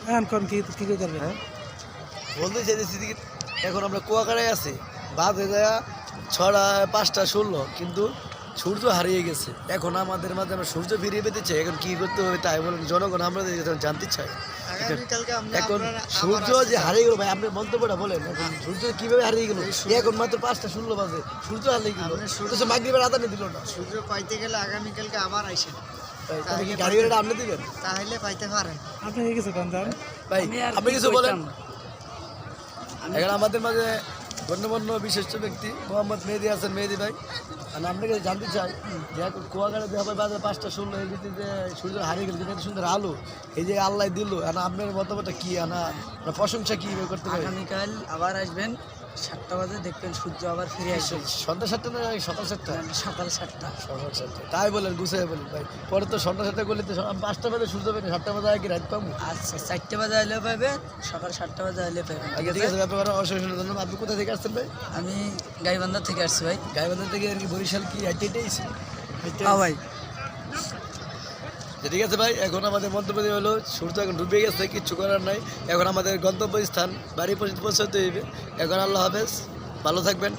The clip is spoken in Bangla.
এখন কোন কি কি করবেন? হ্যাঁ বলতে চাইতেছি কি, এখন আমরা কুয়াকাড়ায় আছি, বাদে দেয়া 6:05:16, কিন্তু সূর্য হারিয়ে গেছে। এখন আমাদের মাঝে আমরা সূর্য ফিরিয়ে পেতে চাই, এখন কি করতে হবে তাই বলেন জনগণ, আমরা জানতে চাই। এখন সূর্য যে হারিয়ে গেল ভাই, আপনার মন্তব্যটা বলেন। এখন সূর্য কিভাবে হারিয়ে গেল? এখন মাত্র 5:16 বাজে সূর্য হারিয়ে গেল, সূর্য মাগরিবের আদানে দিল না। সূর্য পাইতে গেলে আগামীকালকে আবার আইসেন, তাহলে কি গাড়ি ভাড়াটা আপনি দিবেন? তাহলে পাইতে পারেন। আপনি কি কিছু কোন দাম? ভাই আপনি কিছু বলেন। এখন আমাদের মাঝে গণ্যমান্য বিশিষ্ট ব্যক্তি মোহাম্মদ মেহেদি হাসান মেহেদি ভাই, আর আপনাকে জানতে চাই যে এখন কুয়াকাটা দেওয়া বাজে 5:16, এর ভিত্তিতে সূর্য হারিয়ে গেল, কিন্তু এত সুন্দর আলো এই যে আল্লাহ দিল, আর আপনার মতামতটা কি? প্রশংসা কি করতে পারি? আগামীকাল আবার আসবেন 7টা বাজে, দেখবেন সূর্য আবার ফিরে আসবে। সন্ধ্যা 7টা না সকাল 7টা? সকাল 7টা। সকাল 7টা, তাই বলেন, গুছিয়ে বলেন ভাই। পরে তো সন্ধ্যা 7টা করলে তো 5টা বাজে সূর্য পেয়ে 7টা বাজে আগে রাত পাবো। আচ্ছা 4টে বাজে আইলে পাবে, সকাল 7টা বাজে আইলে পাবেন। আগে ঠিক আছে, আপনার অসংখ্য ধন্যবাদ। আপনি কোথা থেকে আসছেন ভাই? আমি গাইবান্ধা থেকে আসছি ভাই। গাইবান্ধা থেকে আর কি বরিশাল কি হেঁটেইছি? ভাই ঠিক আছে ভাই, এখন আমাদের মন্তব্য হলো সূর্য এখন ডুবে গেছে, কিচ্ছু করার নাই। এখন আমাদের গন্তব্যস্থান বাড়ি পর্যন্ত পৌঁছাতে হইবে। এখন আল্লাহ হাফেজ, ভালো থাকবেন।